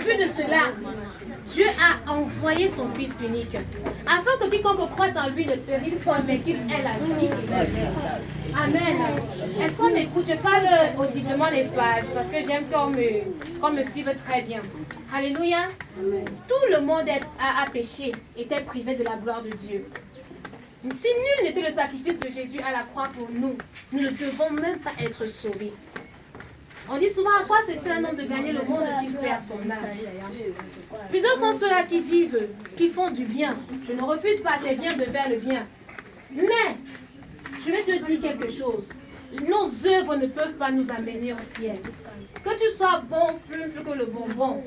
vue de cela, Dieu a envoyé son Fils unique, afin que quiconque croit en lui ne périsse pas, mais qu'il ait la vie éternelle. Amen. Est-ce qu'on m'écoute? Je parle audiblement, n'est-ce pas? Parce que j'aime qu'on me suive très bien. Alléluia. Tout le monde a péché, était privé de la gloire de Dieu. Si nul n'était le sacrifice de Jésus à la croix pour nous, nous ne devons même pas être sauvés. On dit souvent à quoi c'est un homme de gagner le monde s'il perd son âme. Plusieurs sont ceux-là qui vivent, qui font du bien. Je ne refuse pas, c'est bien de faire le bien. Mais, je vais te dire quelque chose. Nos œuvres ne peuvent pas nous amener au ciel. Que tu sois bon plus que le bonbon.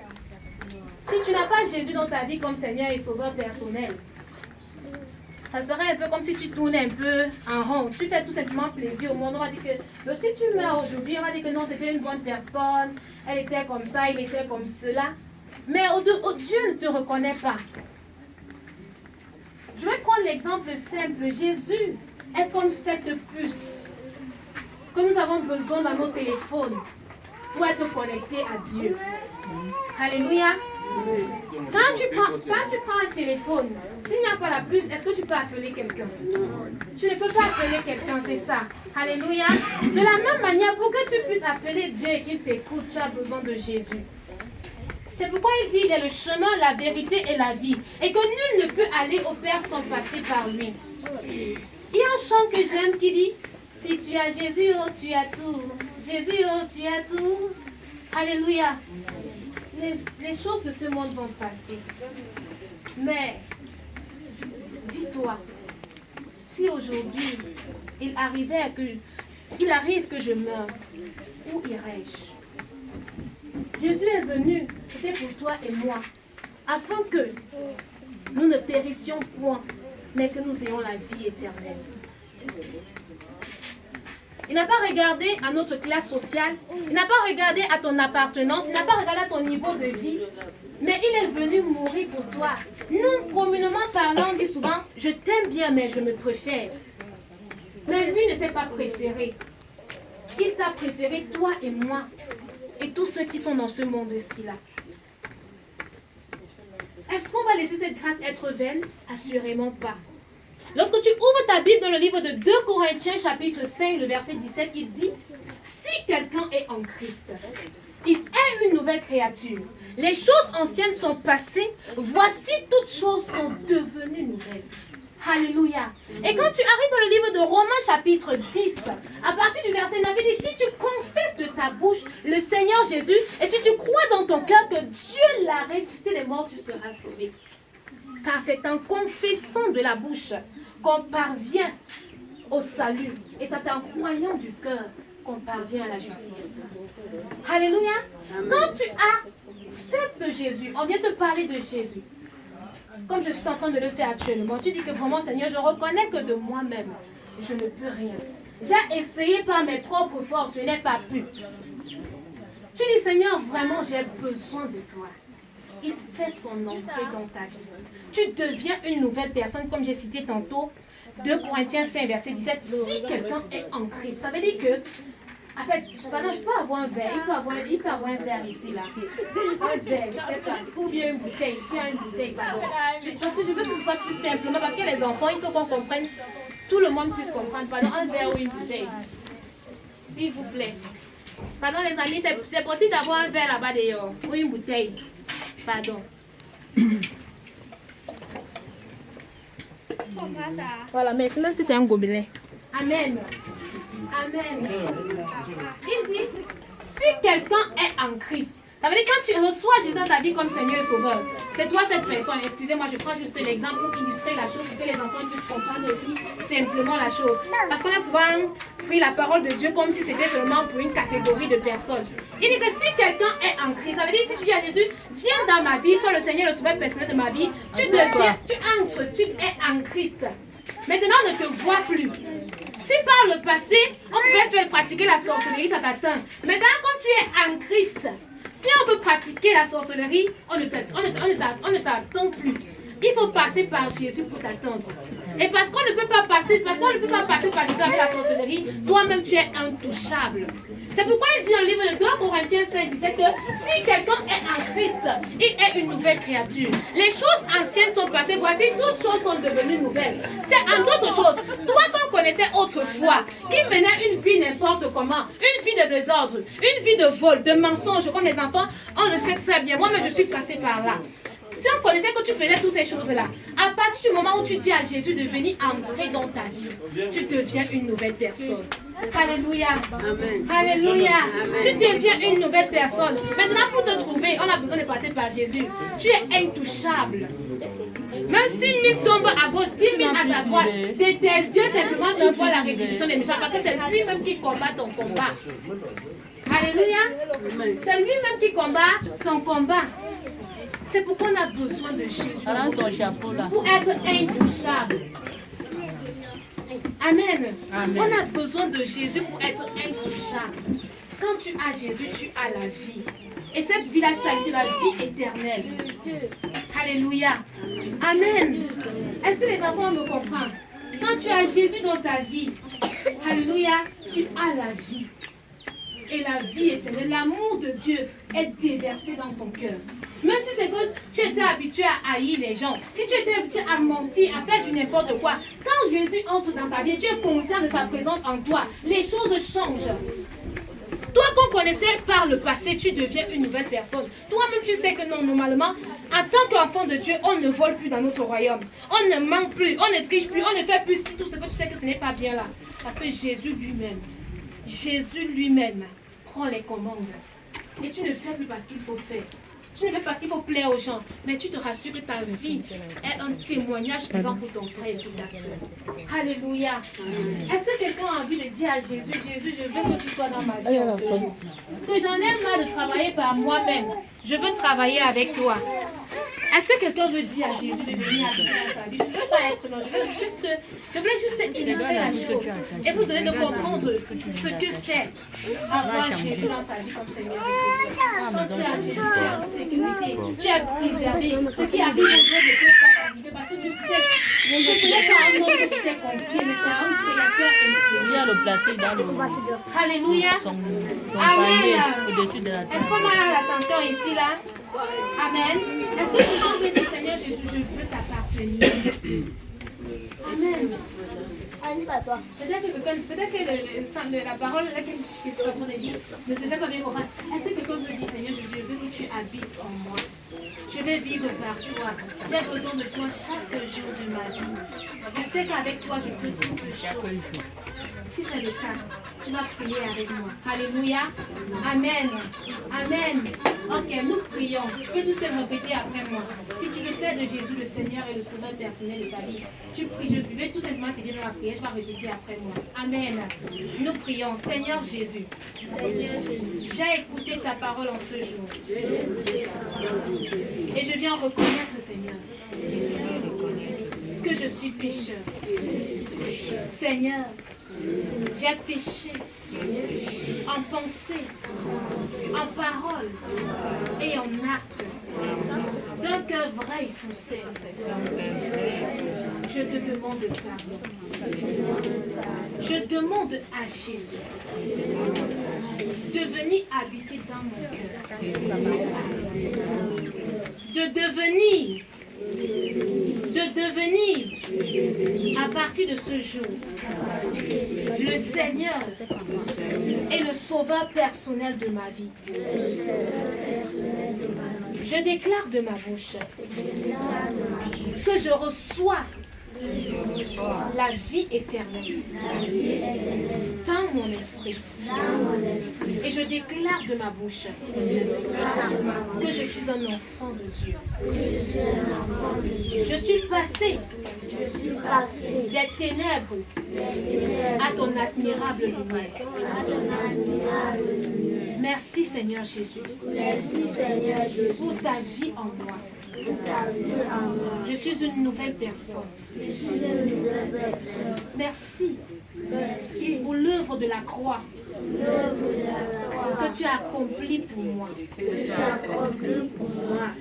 Si tu n'as pas Jésus dans ta vie comme Seigneur et Sauveur personnel, ça serait un peu comme si tu tournais un peu en rond. Tu fais tout simplement plaisir au monde. On va dire que si tu meurs aujourd'hui, on va dire que non, c'était une bonne personne. Elle était comme ça, il était comme cela. Mais Dieu ne te reconnaît pas. Je vais prendre l'exemple simple. Jésus est comme cette puce que nous avons besoin dans nos téléphones pour être connectés à Dieu. Alléluia. Quand tu prends un téléphone, s'il n'y a pas la puce, est-ce que tu peux appeler quelqu'un? Tu ne peux pas appeler quelqu'un, c'est ça. Alléluia. De la même manière, pour que tu puisses appeler Dieu et qu'il t'écoute, tu as besoin de Jésus. C'est pourquoi il dit qu'il est le chemin, la vérité et la vie. Et que nul ne peut aller au Père sans passer par lui. Il y a un chant que j'aime qui dit: si tu as Jésus, oh tu as tout. Jésus, oh tu as tout. Alléluia. Les choses de ce monde vont passer. Mais, dis-toi, si aujourd'hui, il arrive que je meure, où irais-je? Jésus est venu, c'était pour toi et moi, afin que nous ne périssions point, mais que nous ayons la vie éternelle. Il n'a pas regardé à notre classe sociale, il n'a pas regardé à ton appartenance, il n'a pas regardé à ton niveau de vie, mais il est venu mourir pour toi. Nous, communément parlant, on dit souvent, je t'aime bien, mais je me préfère. Mais lui ne s'est pas préféré. Il t'a préféré, toi et moi, et tous ceux qui sont dans ce monde-ci là. Est-ce qu'on va laisser cette grâce être vaine? Assurément pas. Lorsque tu ouvres ta Bible dans le livre de 2 Corinthiens chapitre 5, le verset 17, il dit: si quelqu'un est en Christ, il est une nouvelle créature. Les choses anciennes sont passées, voici toutes choses sont devenues nouvelles. Alléluia. Et quand tu arrives dans le livre de Romains chapitre 10, à partir du verset 9, il dit: si tu confesses de ta bouche le Seigneur Jésus, et si tu crois dans ton cœur que Dieu l'a ressuscité des morts, tu seras sauvé. Car c'est en confessant de la bouche qu'on parvient au salut. Et c'est en croyant du cœur qu'on parvient à la justice. Alléluia. Quand tu acceptes Jésus, on vient te parler de Jésus. Comme je suis en train de le faire actuellement, tu dis que vraiment, Seigneur, je reconnais que de moi-même, je ne peux rien. J'ai essayé par mes propres forces, je n'ai pas pu. Tu dis, Seigneur, vraiment, j'ai besoin de toi. Il fait son entrée dans ta vie. Tu deviens une nouvelle personne, comme j'ai cité tantôt, 2 Corinthiens 5, verset 17. Si quelqu'un est en Christ, ça veut dire que, en fait, pardon, je peux avoir un verre, il peut avoir un verre ici, là. Un verre, je sais pas, ou bien une bouteille, ici, une bouteille, pardon. Parce que je veux que ce soit plus simplement, parce que les enfants, il faut qu'on comprenne, tout le monde puisse comprendre, pardon, un verre ou une bouteille. S'il vous plaît. Pardon, les amis, c'est possible d'avoir un verre là-bas d'ailleurs, ou une bouteille. Pardon. Voilà, mais même si c'est un gobelet. Amen. Amen. Il dit, si quelqu'un est en Christ, ça veut dire que quand tu reçois Jésus dans ta vie comme Seigneur et Sauveur, c'est toi cette personne. Excusez-moi, je prends juste l'exemple pour illustrer la chose, pour que les enfants puissent comprendre aussi simplement la chose. Parce qu'on a souvent pris la parole de Dieu comme si c'était seulement pour une catégorie de personnes. Il dit que si quelqu'un est en Christ, ça veut dire si tu dis à Jésus, viens dans ma vie, sois le Seigneur et le Sauveur personnel de ma vie, tu deviens, tu entres, tu es en Christ. Maintenant, on ne te voit plus. Si par le passé, on pouvait faire pratiquer la sorcellerie, ça t'atteint. Maintenant, comme tu es en Christ, si on veut pratiquer la sorcellerie, on ne t'attend plus. Il faut passer par Jésus pour t'attendre. Et parce qu'on ne peut pas passer, par Jésus avec la sorcellerie, toi-même tu es intouchable. C'est pourquoi il dit dans le livre de 2 Corinthiens 5, 17 que si quelqu'un est en Christ, il est une nouvelle créature. Les choses anciennes sont passées, voici toutes choses sont devenues nouvelles. C'est en d'autres choses. Toi qu'on connaissait autrefois, qui menait une vie n'importe comment, une vie de désordre, une vie de vol, de mensonge, comme les enfants, on le sait très bien. Moi-même je suis passée par là. Si on connaissait que tu faisais toutes ces choses-là, à partir du moment où tu dis à Jésus de venir entrer dans ta vie, tu deviens une nouvelle personne. Alléluia. Amen. Alléluia. Amen. Tu deviens une nouvelle personne. Maintenant, pour te trouver, on a besoin de passer par Jésus. Tu es intouchable. Même si 1000 tombent à gauche, 10 000 à ta droite, de tes yeux, simplement, tu vois la rétribution des méchants. Parce que c'est lui-même qui combat ton combat. Alléluia. C'est lui-même qui combat ton combat. C'est pourquoi on a besoin de Jésus pour être intouchable. Amen. Amen. On a besoin de Jésus pour être intouchable. Quand tu as Jésus, tu as la vie. Et cette vie-là s'agit de la vie éternelle. Alléluia. Amen. Est-ce que les enfants me comprennent? Quand tu as Jésus dans ta vie, alléluia, tu as la vie. Et la vie éternelle, l'amour de Dieu est déversé dans ton cœur. Même si c'est que tu étais habitué à haïr les gens, si tu étais habitué à mentir, à faire du n'importe quoi, quand Jésus entre dans ta vie, tu es conscient de sa présence en toi, les choses changent. Toi qu'on connaissait par le passé, tu deviens une nouvelle personne. Toi-même, tu sais que non, normalement, en tant qu'enfant de Dieu, on ne vole plus dans notre royaume. On ne ment plus, on ne triche plus, on ne fait plus tout ce que tu sais que ce n'est pas bien là. Parce que Jésus lui-même prend les commandes. Et tu ne fais plus parce qu'il faut faire. Tu ne fais pas parce qu'il faut plaire aux gens. Mais tu te rassures que ta vie est un témoignage vivant pour ton frère et pour ta soeur. Alléluia. Est-ce que quelqu'un a envie de dire à Jésus, Jésus, je veux que tu sois dans ma vie en ce jour. Que j'en ai marre de travailler par moi-même. Je veux travailler avec toi. Est-ce que quelqu'un veut dire à Jésus de venir habiter dans sa vie? Je ne veux pas être non, je voulais juste illustrer la chose et vous donner de comprendre ce que c'est avoir Jésus dans sa vie comme Seigneur Jésus. Quand tu as Jésus, tu es en sécurité, tu es préservé. Ce qui arrive au Dieu ne peut pas t'arriver parce que tu sais que ce n'est pas un autre qui t'est confié, mais c'est un créateur infini. Viens le placer dans le Alléluia. Amen. Est-ce qu'on a l'attention ici là? Amen. Est-ce que tu veux dire, Seigneur Jésus, je veux t'appartenir? Amen. Peut-être que la parole que je suis en train de dire ne se fait pas bien comprendre. Est-ce que quelqu'un veut dire, Seigneur Jésus, je veux que tu habites en moi? Je vais vivre par toi. J'ai besoin de toi chaque jour de ma vie. Je sais qu'avec toi, je peux toutes choses. Si c'est le cas, tu vas prier avec moi. Alléluia. Amen. Amen. Ok, nous prions. Tu peux juste répéter après moi. Si tu veux faire de Jésus le Seigneur et le Sauveur personnel de ta vie, tu pries. Je vais tout simplement t'aider dans la prière. Je vais répéter après moi. Amen. Nous prions. Seigneur Jésus, j'ai écouté ta parole en ce jour. Et je viens reconnaître, Seigneur, que je suis pécheur. Seigneur, j'ai péché en pensée, en parole et en acte, d'un cœur vrai et sincère. Je te demande pardon. Je demande à Jésus de venir habiter dans mon cœur, de devenir à partir de ce jour le Seigneur et le Sauveur personnel de ma vie. Je déclare de ma bouche que je reçois la vie éternelle dans mon esprit. Et je déclare de ma bouche que je suis un enfant de Dieu. Je suis passé des ténèbres à ton admirable lumière. Merci Seigneur Jésus. Pour ta vie en moi. Je suis une nouvelle personne. Merci pour l'œuvre de la croix que tu as accompli pour moi.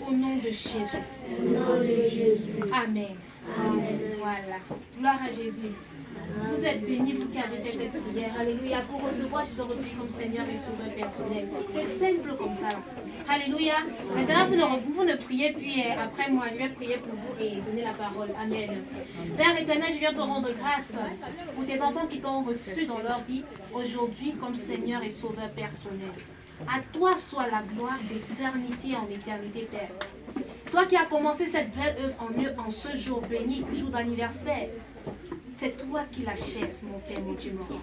Au nom de Jésus. Amen. Voilà. Gloire à Jésus. Vous êtes bénis, vous qui avez fait cette prière. Alléluia. Pour recevoir Jésus dans votre vie comme Seigneur et Sauveur personnel. C'est simple comme ça. Alléluia. Maintenant, vous ne priez, puis après moi, je vais prier pour vous et donner la parole. Amen. Père éternel, je viens te rendre grâce pour tes enfants qui t'ont reçu dans leur vie aujourd'hui comme Seigneur et Sauveur personnel. À toi soit la gloire d'éternité en éternité, Père. Toi qui as commencé cette belle œuvre en ce jour béni, jour d'anniversaire. C'est toi qui l'achèves, mon Père, mon Dieu, mon roi.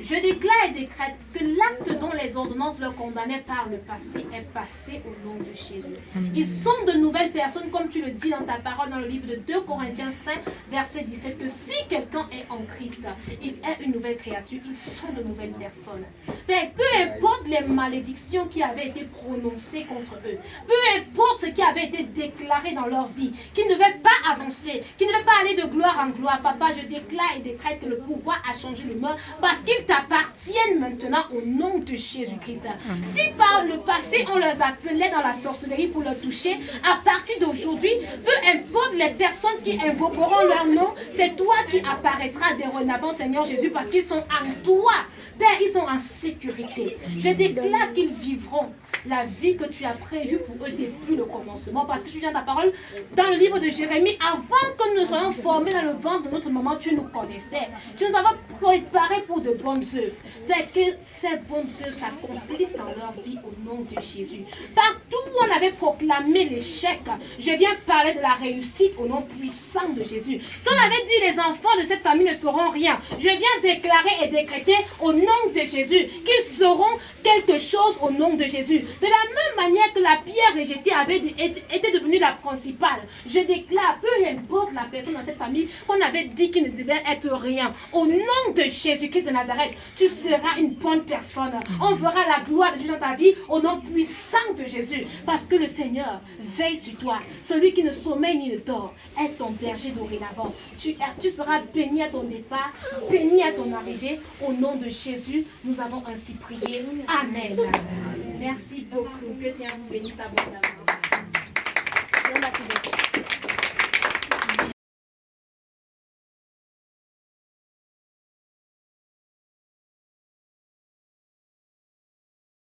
Je déclare et décrète que l'acte dont les ordonnances le condamnaient par le passé est passé au nom de Jésus. Ils sont de nouvelles personnes, comme tu le dis dans ta parole dans le livre de 2 Corinthiens 5, verset 17, que si quelqu'un est en Christ, il est une nouvelle créature, ils sont de nouvelles personnes. Père, peu importe les malédictions qui avaient été prononcées contre eux, peu importe ce qui avait été déclaré dans leur vie, qu'ils ne devaient pas avancer, qu'ils ne devaient pas aller de gloire en gloire, papa, je déclare et décrète que le pouvoir a changé le monde parce qu'ils t'appartiennent maintenant au nom de Jésus-Christ. Si par le passé on les appelait dans la sorcellerie pour le toucher, à partir d'aujourd'hui, peu importe les personnes qui invoqueront leur nom, c'est toi qui apparaîtras dorénavant, Seigneur Jésus, parce qu'ils sont en toi. Père, ils sont en sécurité. Je déclare qu'ils vivront la vie que tu as prévue pour eux depuis le commencement. Parce que tu viens ta parole dans le livre de Jérémie, avant que nous soyons formés dans le ventre de notre maman, tu nous connaissais. Tu nous avais préparés pour de bonnes œuvres. Père, que ces bonnes œuvres s'accomplissent dans leur vie au nom de Jésus. Partout où on avait proclamé l'échec, je viens parler de la réussite au nom puissant de Jésus. Si on avait dit les enfants de cette famille ne seront rien, je viens déclarer et décréter au nom de Jésus qu'ils seront quelque chose au nom de Jésus. De la même manière que la pierre rejetée avait été devenue la principale, je déclare, peu importe la personne dans cette famille qu'on avait dit qu'il ne devait être rien, au nom de Jésus-Christ de Nazareth, tu seras une bonne personne. On verra la gloire de Dieu dans ta vie au nom puissant de Jésus, parce que le Seigneur veille sur toi. Celui qui ne sommeille ni ne dort est ton berger dorénavant. Tu seras béni à ton départ, béni à ton arrivée. Au nom de Jésus, nous avons ainsi prié. Amen. Merci beaucoup. Que le Seigneur vous bénisse abondamment.